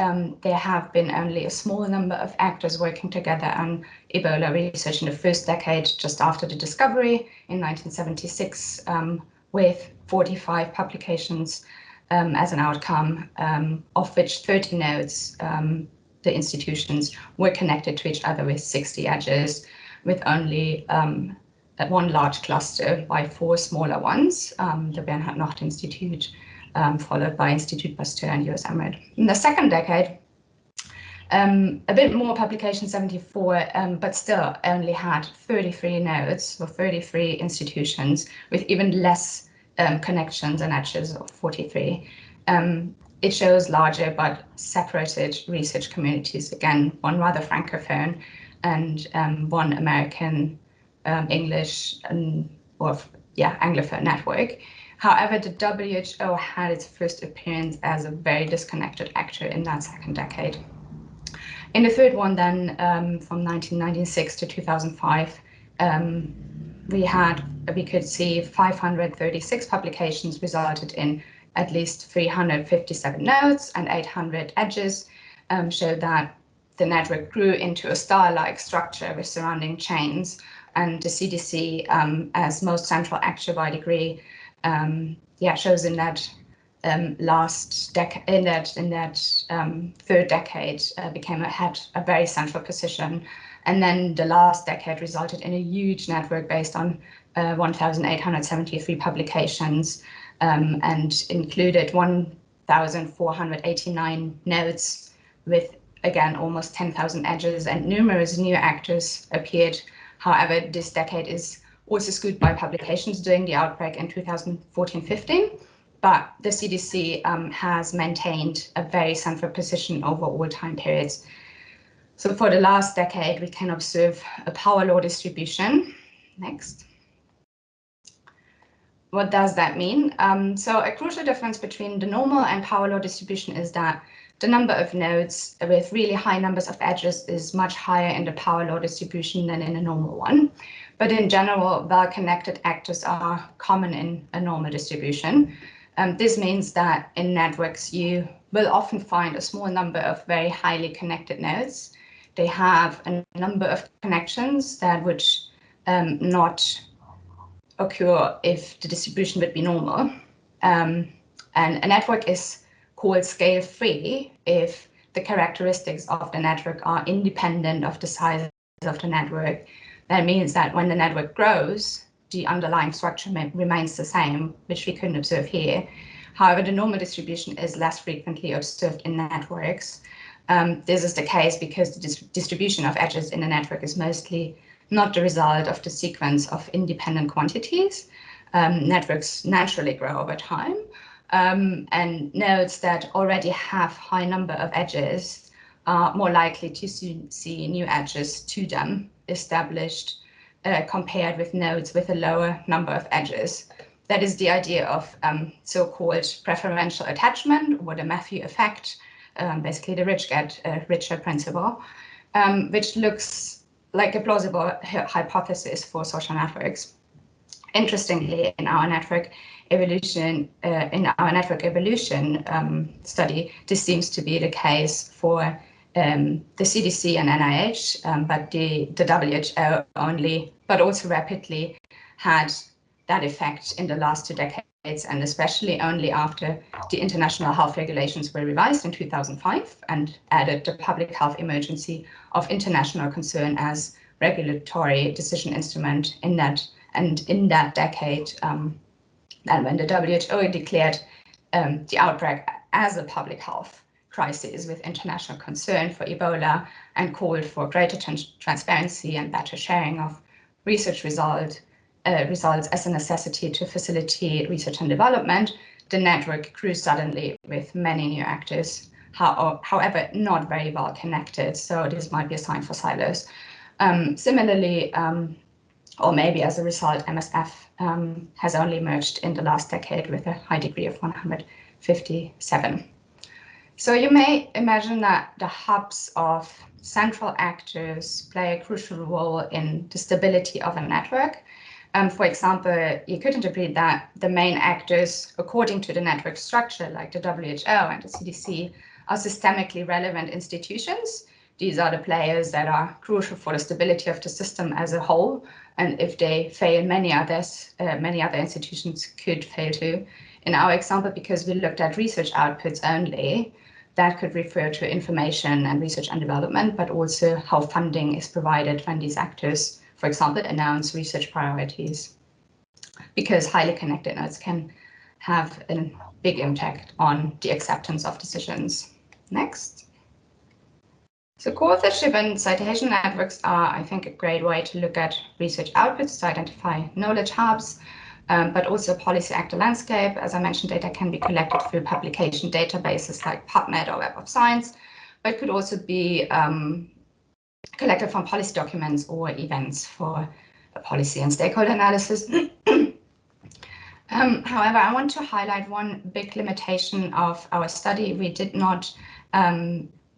there have been only a small number of actors working together on Ebola research in the first decade, just after the discovery in 1976, with 45 publications as an outcome, of which 30 nodes, the institutions, were connected to each other with 60 edges, with only one large cluster by 4 smaller ones, the Bernhard Nocht Institute, followed by Institut Pasteur and USAMRIID. In the second decade, a bit more publication, 74, but still only had 33 nodes or 33 institutions with even less connections and edges of 43. It shows larger but separated research communities, again, one rather francophone and one American English Anglophone network. However, the WHO had its first appearance as a very disconnected actor in that second decade. In the third one then, from 1996 to 2005, we could see 536 publications resulted in at least 357 nodes and 800 edges, showed that the network grew into a star-like structure with surrounding chains, and the CDC, as most central actor by degree, shows in that third decade had a very central position, and then the last decade resulted in a huge network based on 1,873 publications, and included 1,489 nodes with, again, almost 10,000 edges, and numerous new actors appeared. However, this decade is also skewed by publications during the outbreak in 2014-15, but the CDC has maintained a very central position over all time periods. So for the last decade, we can observe a power law distribution. Next. What does that mean? So a crucial difference between the normal and power law distribution is that the number of nodes with really high numbers of edges is much higher in the power law distribution than in a normal one. But in general, well-connected actors are common in a normal distribution. This means that in networks, you will often find a small number of very highly connected nodes. They have a number of connections that would not occur if the distribution would be normal. And a network is called scale-free if the characteristics of the network are independent of the size of the network. That means that when the network grows, the underlying structure remains the same, which we couldn't observe here. However, the normal distribution is less frequently observed in networks. This is the case because the distribution of edges in a network is mostly not the result of the sequence of independent quantities. Networks naturally grow over time, and nodes that already have high number of edges are more likely to see new edges to them established compared with nodes with a lower number of edges. That is the idea of so-called preferential attachment, or the Matthew effect, basically the rich get richer principle, which looks like a plausible hypothesis for social networks. Interestingly, in our network evolution study, this seems to be the case for the CDC and NIH, but the WHO only, but also rapidly had that effect in the last 2 decades, and especially only after the international health regulations were revised in 2005 and added the public health emergency of international concern as regulatory decision instrument in that. And in that decade, and when the WHO declared the outbreak as a public health crisis with international concern for Ebola and called for greater transparency and better sharing of research results as a necessity to facilitate research and development, the network grew suddenly with many new actors, however, not very well connected. So this might be a sign for silos. Similarly, or maybe as a result, MSF has only emerged in the last decade with a high degree of 157. So you may imagine that the hubs of central actors play a crucial role in the stability of a network. For example, you could interpret that the main actors, according to the network structure, like the WHO and the CDC, are systemically relevant institutions. These are the players that are crucial for the stability of the system as a whole. And if they fail, many other institutions could fail too. In our example, because we looked at research outputs only, that could refer to information and research and development, but also how funding is provided when these actors, for example, announce research priorities. Because highly connected nodes can have a big impact on the acceptance of decisions. Next. So co-authorship and citation networks are, I think, a great way to look at research outputs to identify knowledge hubs, but also policy actor landscape. As I mentioned, data can be collected through publication databases like PubMed or Web of Science, but could also be collected from policy documents or events for policy and stakeholder analysis. However, I want to highlight one big limitation of our study. We did not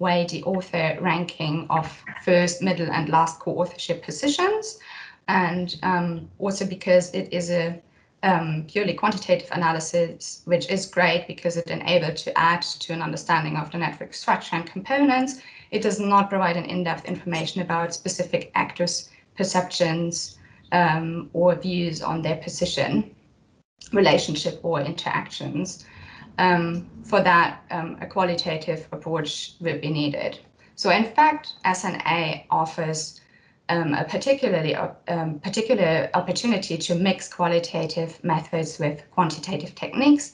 weigh the author ranking of first, middle, and last co-authorship positions, and also because it is a purely quantitative analysis, which is great because it enables to add to an understanding of the network structure and components. It does not provide an in-depth information about specific actors' perceptions or views on their position, relationship, or interactions. For that, a qualitative approach will be needed. So in fact, SNA offers a particular opportunity to mix qualitative methods with quantitative techniques.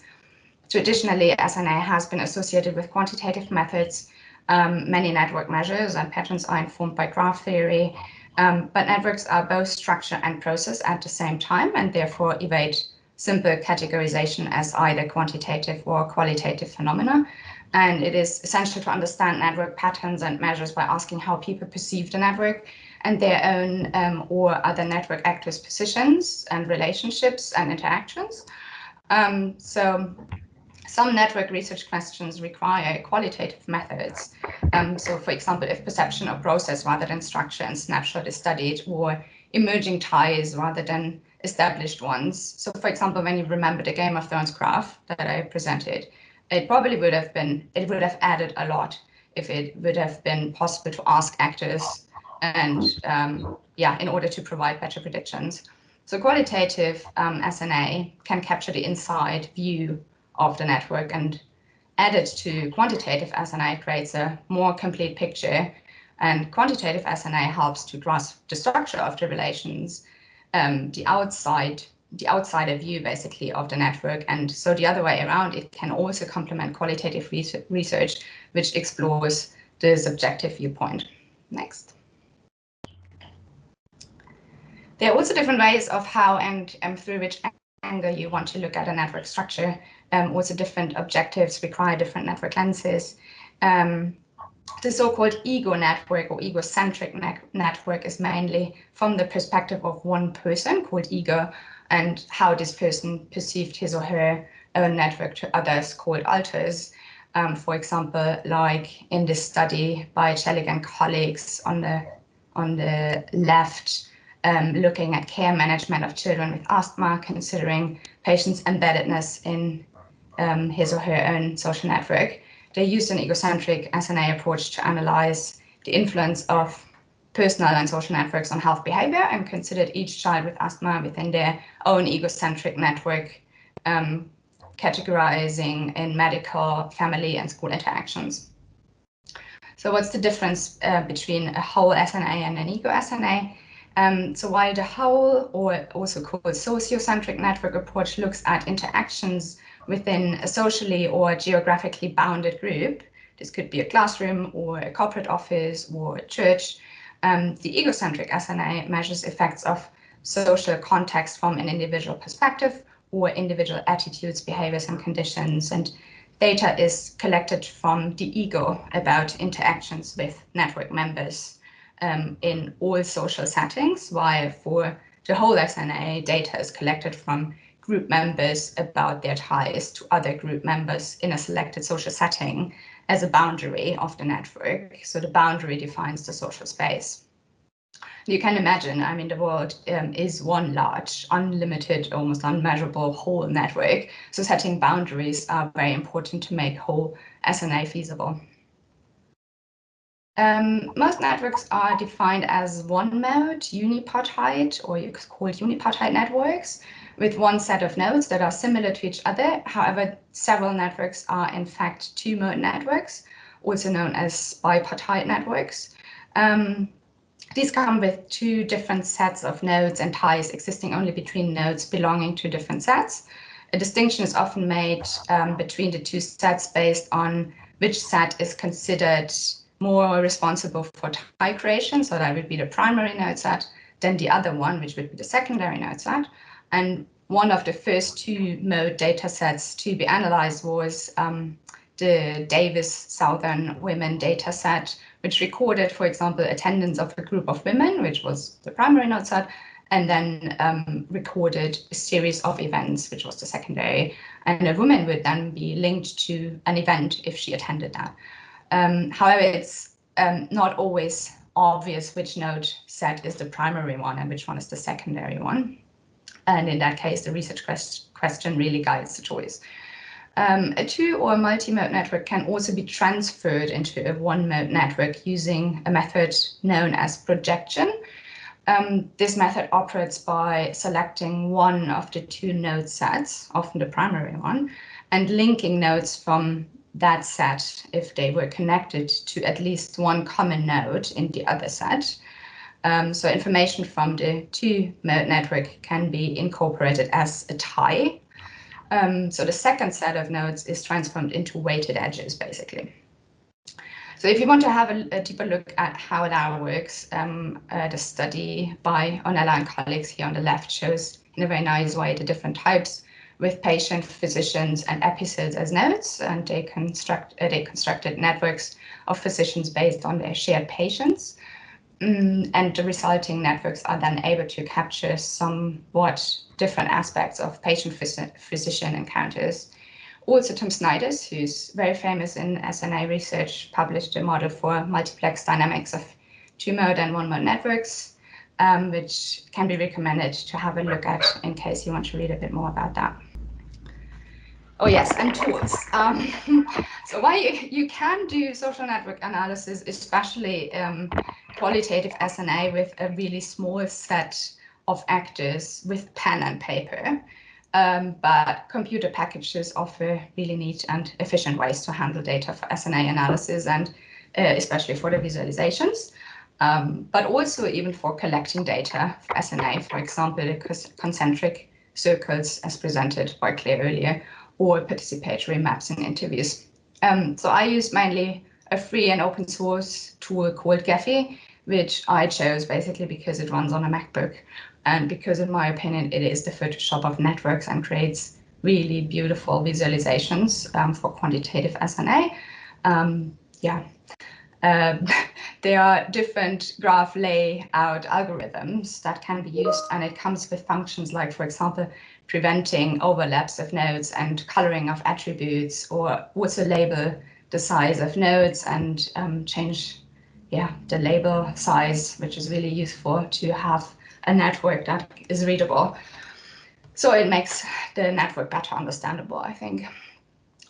Traditionally, SNA has been associated with quantitative methods. Many network measures and patterns are informed by graph theory, but networks are both structure and process at the same time, and therefore evade simple categorization as either quantitative or qualitative phenomena. And it is essential to understand network patterns and measures by asking how people perceive the network and their own or other network actors' positions and relationships and interactions. So some network research questions require qualitative methods. So for example, if perception of process rather than structure and snapshot is studied, or emerging ties rather than established ones. So for example, when you remember the Game of Thrones graph that I presented, it would have added a lot if it would have been possible to ask actors and in order to provide better predictions. So qualitative SNA can capture the inside view of the network, and added to quantitative SNA creates a more complete picture, and quantitative SNA helps to grasp the structure of the relations, the outsider view basically of the network. And so the other way around, it can also complement qualitative research, which explores the subjective viewpoint. Next. There are also different ways of how and through which angle you want to look at a network structure. Also different objectives require different network lenses. The so-called ego network or egocentric network is mainly from the perspective of one person called ego, and how this person perceived his or her own network to others called alters. For example, like in this study by Chelig and colleagues on the left, looking at care management of children with asthma, considering patients' embeddedness in his or her own social network. They used an egocentric SNA approach to analyze the influence of personal and social networks on health behavior and considered each child with asthma within their own egocentric network, categorizing in medical, family, and school interactions. So what's the difference between a whole SNA and an ego SNA? So while the whole, or also called sociocentric network approach, looks at interactions within a socially or geographically bounded group, this could be a classroom or a corporate office or a church, the egocentric SNA measures effects of social context from an individual perspective or individual attitudes, behaviors, and conditions. And data is collected from the ego about interactions with network members in all social settings, while for the whole SNA, data is collected from group members about their ties to other group members in a selected social setting as a boundary of the network. So the boundary defines the social space. You can imagine, I mean, the world is one large, unlimited, almost unmeasurable whole network. So setting boundaries are very important to make whole SNA feasible. Most networks are defined as one mode, unipartite, or you could call it unipartite networks, with one set of nodes that are similar to each other. However, several networks are in fact two-mode networks, also known as bipartite networks. These come with two different sets of nodes and ties existing only between nodes belonging to different sets. A distinction is often made between the two sets based on which set is considered more responsible for tie creation, so that would be the primary node set, than the other one, which would be the secondary node set. And one of the first two mode data sets to be analyzed was the Davis Southern Women data set, which recorded, for example, attendance of a group of women, which was the primary node set, and then recorded a series of events, which was the secondary. And a woman would then be linked to an event if she attended that. However, it's not always obvious which node set is the primary one and which one is the secondary one. And in that case, the research question really guides the choice. A two or multi-mode network can also be transferred into a one-mode network using a method known as projection. This method operates by selecting one of the two node sets, often the primary one, and linking nodes from that set if they were connected to at least one common node in the other set. So information from the two-mode network can be incorporated as a tie. So the second set of nodes is transformed into weighted edges, basically. So if you want to have a deeper look at how that works, the study by Onella and colleagues here on the left shows in a very nice way the different types with patient, physicians, and episodes as nodes, and they constructed networks of physicians based on their shared patients. And the resulting networks are then able to capture somewhat different aspects of patient-physician encounters. Also, Tom Snyders, who's very famous in SNA research, published a model for multiplex dynamics of two-mode and one-mode networks, which can be recommended to have a look at in case you want to read a bit more about that. Oh yes, and tools. So while you can do social network analysis, especially qualitative SNA with a really small set of actors with pen and paper, but computer packages offer really neat and efficient ways to handle data for SNA analysis and especially for the visualizations, but also even for collecting data for SNA, for example, the concentric circles as presented by Claire earlier, or participatory maps and interviews. So I use mainly a free and open source tool called Gephi, which I chose basically because it runs on a MacBook and because in my opinion, it is the Photoshop of networks and creates really beautiful visualizations for quantitative SNA. There are different graph layout algorithms that can be used, and it comes with functions like, for example, preventing overlaps of nodes and coloring of attributes, or also label the size of nodes and change the label size, which is really useful to have a network that is readable. So it makes the network better understandable, I think.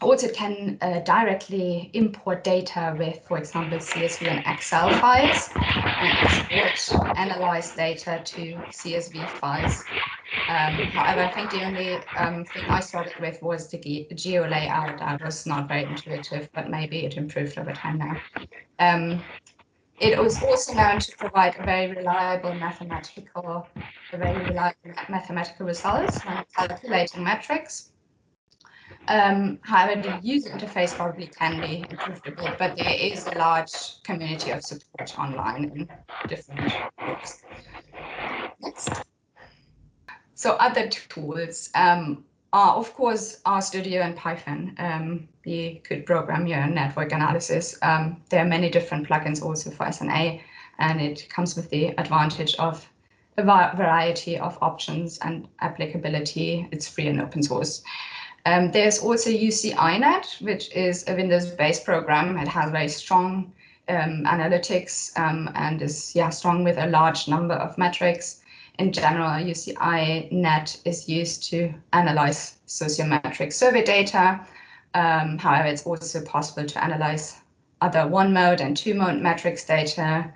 Also, it can directly import data with, for example, CSV and Excel files and export analyze data to CSV files. However, I think the only thing I started with was the geo layout. That was not very intuitive, but maybe it improved over time now. It was also known to provide very reliable mathematical results when calculating metrics. However, the user interface probably can be improved a bit, but there is a large community of support online in different groups. Next. So other tools are, of course, RStudio and Python. You could program your network analysis. There are many different plugins also for SNA, and it comes with the advantage of a variety of options and applicability. It's free and open source. There's also UCINet, which is a Windows-based program. It has very strong analytics and is strong with a large number of metrics. In general, UCINet is used to analyze sociometric survey data. However, it's also possible to analyze other one-mode and two-mode metrics data.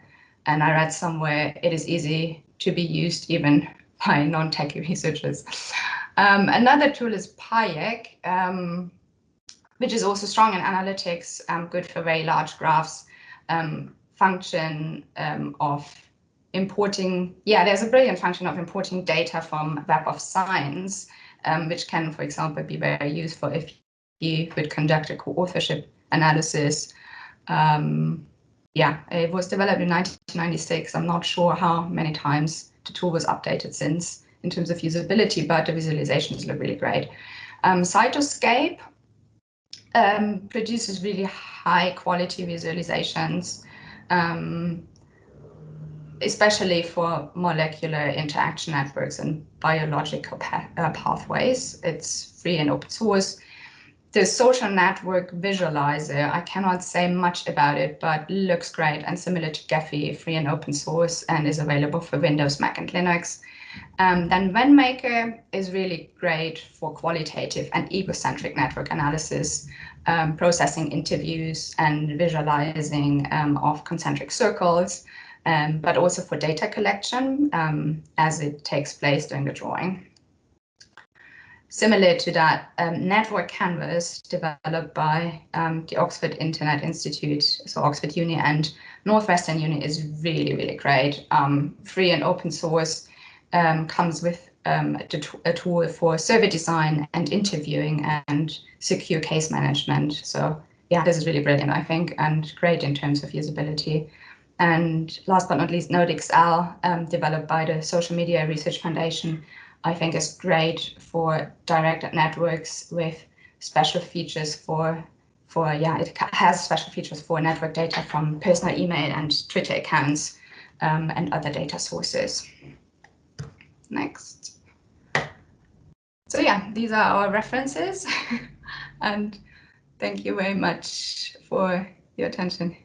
And I read somewhere it is easy to be used even by non-techie researchers. Another tool is Payek, which is also strong in analytics, good for very large graphs, function of importing, there's a brilliant function of importing data from Web of Science, which can, for example, be very useful if you would conduct a co-authorship analysis. It was developed in 1996. I'm not sure how many times the tool was updated since in terms of usability, but the visualizations look really great. Cytoscape produces really high quality visualizations, especially for molecular interaction networks and biological pathways. It's free and open source. The social network visualizer, I cannot say much about it, but looks great and similar to Gephi, free and open source, and is available for Windows, Mac, and Linux. Then WenMaker is really great for qualitative and egocentric network analysis, processing interviews and visualizing of concentric circles, but also for data collection as it takes place during the drawing. Similar to that, Network Canvas, developed by the Oxford Internet Institute, so Oxford Uni and Northwestern Uni, is really, really great. Free and open source, comes with a tool for survey design and interviewing and secure case management. So this is really brilliant, I think, and great in terms of usability. And last but not least, NodeXL, developed by the Social Media Research Foundation, I think is great for directed networks with special features it has special features for network data from personal email and Twitter accounts and other data sources. Next. So these are our references and thank you very much for your attention.